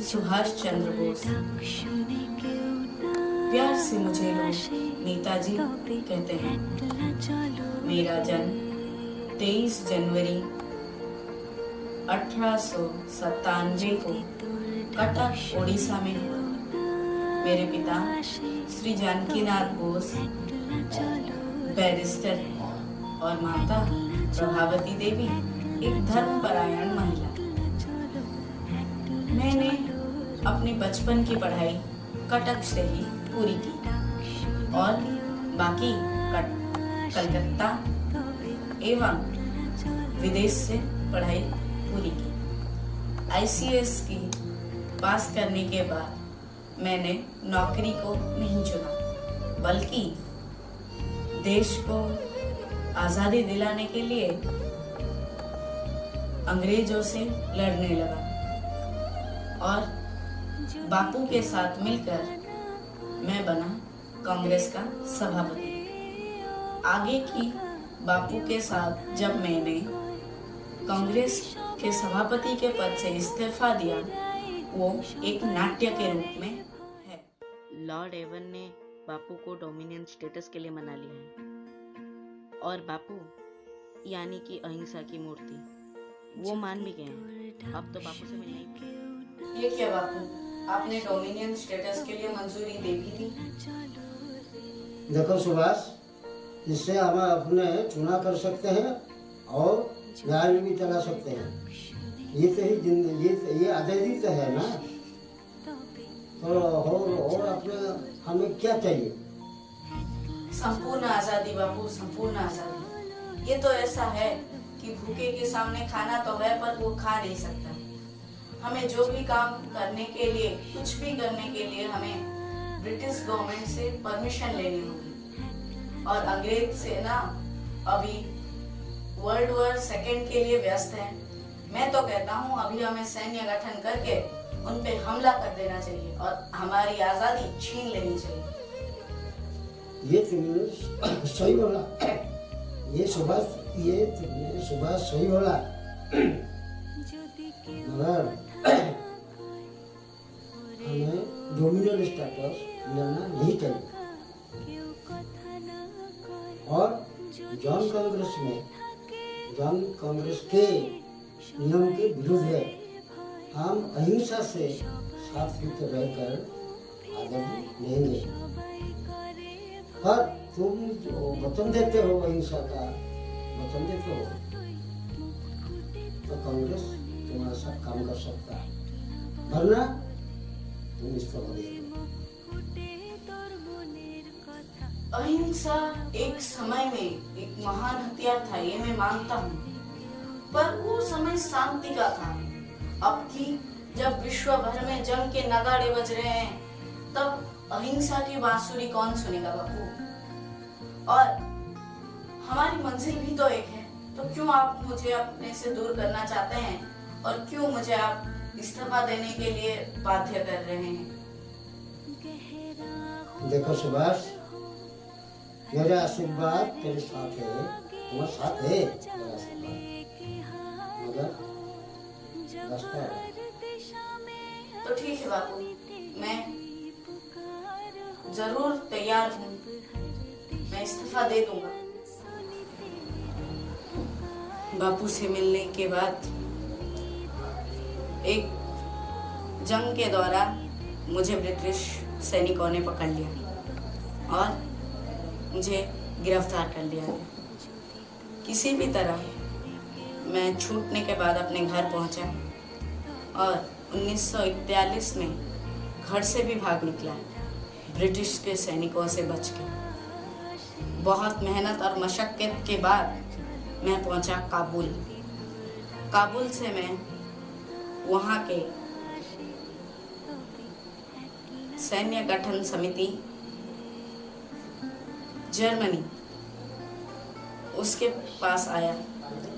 सुभाष चंद्र बोस। प्यार से मुझे लोग नेताजी कहते हैं। मेरा जन्म 23 जनवरी 1897 को कटक उड़ीसा में हुआ। मेरे पिता श्री जानकीनाथ बोस बैरिस्टर हैं और माता प्रभावती देवी एक धर्मपरायण महिला। मैंने अपनी बचपन की पढ़ाई कटक से ही पूरी की और बाकी कलकत्ता एवं विदेश से पढ़ाई पूरी की। ICS की पास करने के बाद मैंने नौकरी को नहीं चुना, बल्कि देश को आज़ादी दिलाने के लिए अंग्रेजों से लड़ने लगा और बापू के साथ मिलकर मैं बना कांग्रेस का सभापति। आगे की बापू के साथ जब मैंने कांग्रेस के सभापति के पद से इस्तीफा दिया, वो एक नाट्य के रूप में है। लॉर्ड एवन ने बापू को डोमिनियन स्टेटस के लिए मना लिया है और बापू यानी कि अहिंसा की मूर्ति वो मान भी गए हैं। अब तो बापू से मिलने ही। ये क्या बापू, आपने डोमिनियन स्टेटस के लिए मंजूरी दे भी दी? देखो सुभाष, इससे हम अपने चुनाव कर सकते हैं और गाड़ी भी चला सकते हैं। ये तो ही जिंदगी, ये आज़ादी तो है ना। तो और अपने हमें क्या चाहिए? संपूर्ण आज़ादी बापू, संपूर्ण आज़ादी। ये तो ऐसा है कि भूखे के सामने खाना तो है पर वो खा नहीं सकता। हमें जो भी काम करने के लिए, कुछ भी करने के लिए हमें ब्रिटिश गवर्नमेंट से परमिशन लेनी होगी और अंग्रेज सेना अभी वर्ल्ड वॉर सेकेंड के लिए व्यस्त है। मैं तो कहता हूँ अभी हमें सैन्य गठन करके उन पे हमला कर देना चाहिए और हमारी आज़ादी छीन लेनी चाहिए। ये तुमने सही बोला। ये तुमने सुभाष सही बोला, मगर हमें डोमिनियन स्टेटस लेना नहीं चाहिए। और जन कांग्रेस के नियम के विरुद्ध है। हम अहिंसा से साथ मिलकर रहकर आज़ादी लेंगे। पर तुम जो वचन देते हो, अहिंसा का वचन देते हो, तो कांग्रेस तुम्हारा साथ काम कर सकता है, वरना तुम इस्तीफा दे दो। अहिंसा एक समय में एक महान हथियार था, ये मैं मानता हूँ, पर वो समय शांति का था। अब की जब विश्व भर में जंग के नगाड़े बज रहे हैं, तब अहिंसा की बांसुरी कौन सुनेगा बापू? और हमारी मंजिल भी तो एक है, तो क्यों आप मुझे अपने से दूर करना चाहते हैं और क्यों मुझे आप इस्तीफा देने के लिए बाध्य कर रहे हैं? देखो सुभाष, मेरा आशीर्वाद तेरे साथ है, तुम्हारे साथ है मेरा आशीर्वाद, मगर रास्ता है। तो ठीक है बापू, मैं जरूर तैयार हूँ, मैं इस्तीफा दे दूंगा। बापू से मिलने के बाद एक जंग के दौरान मुझे ब्रिटिश सैनिकों ने पकड़ लिया और मुझे गिरफ्तार कर लिया। किसी भी तरह मैं छूटने के बाद अपने घर पहुंचा और 1941 में घर से भी भाग निकला, ब्रिटिश के सैनिकों से बच के। बहुत मेहनत और मशक्क़त के बाद मैं पहुंचा काबुल। काबुल से मैं वहाँ के सैन्य गठन समिति जर्मनी उसके पास आया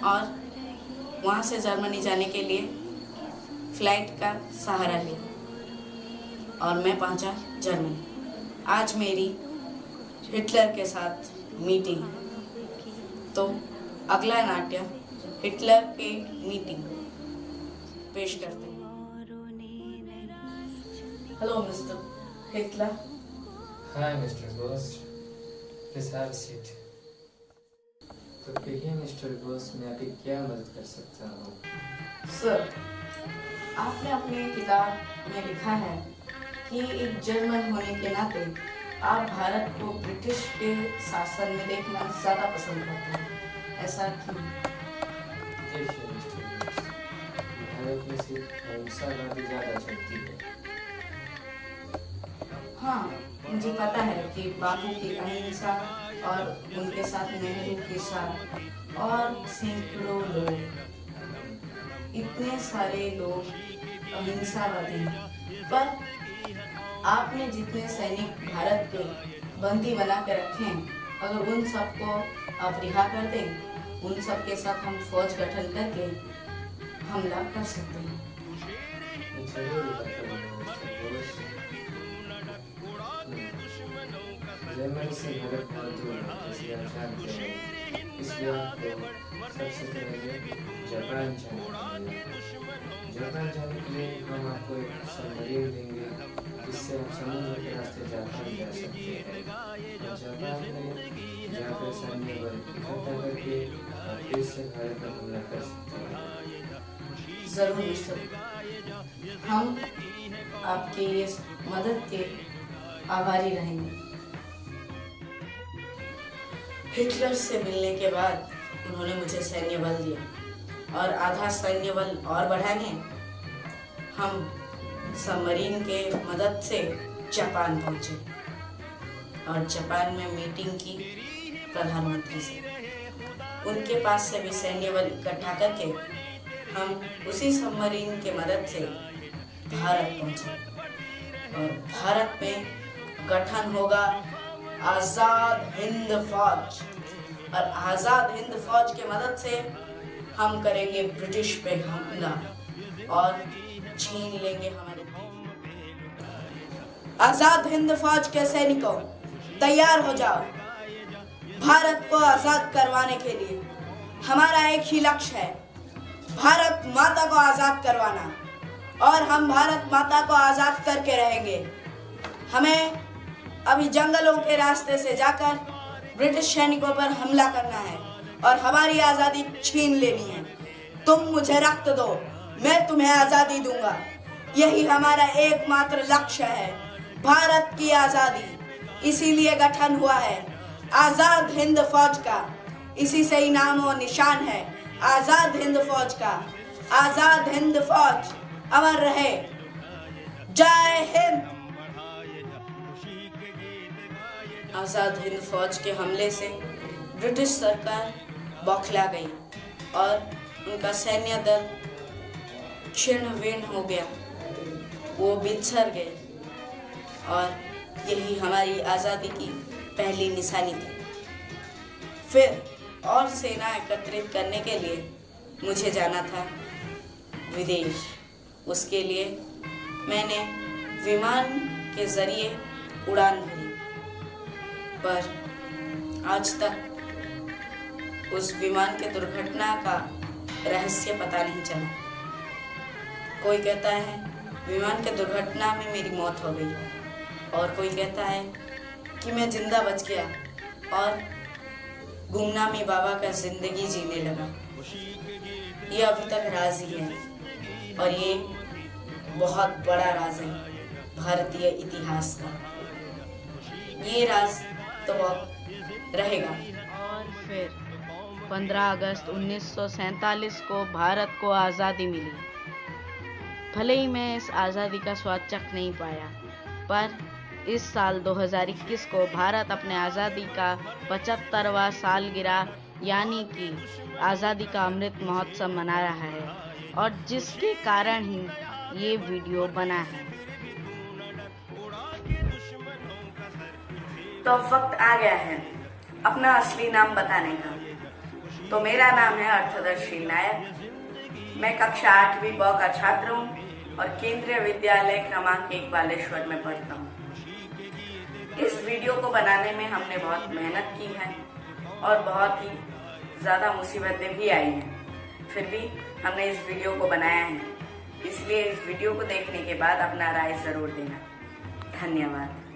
और वहाँ से जर्मनी जाने के लिए फ्लाइट का सहारा लिया और मैं पहुँचा जर्मनी। आज मेरी हिटलर के साथ मीटिंग, तो अगला नाट्य हिटलर के मीटिंग पेश करते हैं। Hello, Mr. Hitler. Hi, Mr. Ghost. Please have a seat. तो कहिए मिस्टर घोष, मैं आपकी क्या मदद कर सकता हूँ? सर, आपने अपनी किताब में लिखा है कि एक जर्मन होने के नाते आप भारत को ब्रिटिश के शासन में देखना ज़्यादा पसंद करते हैं। ऐसा क्यों? देखिए मिस्टर घोष, भारत में सिर्फ अहिंसावादी ज़्यादा चलती है। हाँ, मुझे पता है कि बापू की अहिंसा और उनके साथ नेहरू के साथ और सैकड़ों लोग, इतने सारे लोग अहिंसावादी हैं। पर आपने जितने सैनिक भारत के बंदी बना कर रखे हैं, अगर उन सबको आप रिहा कर दें, उन सब के साथ हम फौज गठन करके हमला कर सकते हैं। मैं जरूर रिहा करूँगा मिस्टर घोष। जर्मनी से भारत बहुत दूर है, जैसे आप जानते हैं। इसलिए आपको सबसे पहले जापान जाना पड़ेगा। जापान जाने के लिए हम आपको एक सबमरीन देंगे, जिससे आप समुद्र के रास्ते जापान जा सकते हैं। और जापान में जाकर सैन्य बल इकट्ठा करके और फिर से भारत पर हमला कर सकते हैं। जरूर मिस्टर, हम आपके इस मदद के आभारी रहेंगे। हिटलर से मिलने के बाद उन्होंने मुझे सैन्य बल दिया और आधा सैन्य बल और बढ़ाने हम सबमरीन के मदद से जापान पहुंचे और जापान में मीटिंग की प्रधानमंत्री से। उनके पास से भी सैन्य बल इकट्ठा करके हम उसी सबमरीन के मदद से भारत पहुंचे और भारत में गठन होगा आजाद हिंद फौज। और आजाद हिंद फौज के मदद से हम करेंगे ब्रिटिश पे हमला और छीन लेंगे हमारे। आजाद हिंद फौज के सैनिकों, तैयार हो जाओ। भारत को आजाद करवाने के लिए हमारा एक ही लक्ष्य है, भारत माता को आजाद करवाना। और हम भारत माता को आजाद करके रहेंगे। हमें अभी जंगलों के रास्ते से जाकर ब्रिटिश सैनिकों पर हमला करना है और हमारी आज़ादी छीन लेनी है। तुम मुझे रक्त दो, मैं तुम्हें आज़ादी दूंगा। यही हमारा एकमात्र लक्ष्य है, भारत की आज़ादी। इसीलिए गठन हुआ है आज़ाद हिंद फौज का। इसी से ही नाम और निशान है आज़ाद हिंद फौज का। आज़ाद हिंद फौज अमर रहे। जय हिंद। आज़ाद हिंद फौज के हमले से ब्रिटिश सरकार बौखला गई और उनका सैन्य दल छिन्न भिन्न हो गया, वो बिछड़ गए। और यही हमारी आज़ादी की पहली निशानी थी। फिर और सेना एकत्रित करने के लिए मुझे जाना था विदेश। उसके लिए मैंने विमान के ज़रिए उड़ान भरी, पर आज तक उस विमान के दुर्घटना का रहस्य पता नहीं चला। कोई कहता है विमान के दुर्घटना में मेरी मौत हो गई और कोई कहता है कि मैं जिंदा बच गया और गुमनामी बाबा का जिंदगी जीने लगा। ये अभी तक राज ही है और ये बहुत बड़ा राज है भारतीय इतिहास का। ये राज तो बहुत रहेगा। और फिर 15 अगस्त 1947 को भारत को आज़ादी मिली। भले ही मैं इस आज़ादी का स्वाद चख नहीं पाया, पर इस साल 2021 को भारत अपने आज़ादी का 75वां सालगिरह यानी कि आज़ादी का अमृत महोत्सव मना रहा है और जिसके कारण ही ये वीडियो बना है। तो अब वक्त आ गया है अपना असली नाम बताने का। तो मेरा नाम है अर्थदर्शी नायक। मैं कक्षा 8वीं ब का छात्र हूँ और केंद्रीय विद्यालय क्रमांक 1 बालेश्वर में पढ़ता हूँ। इस वीडियो को बनाने में हमने बहुत मेहनत की है और बहुत ही ज़्यादा मुसीबतें भी आई हैं, फिर भी हमने इस वीडियो को बनाया है इसलिए इस वीडियो को देखने के बाद अपना राय जरूर देना। धन्यवाद।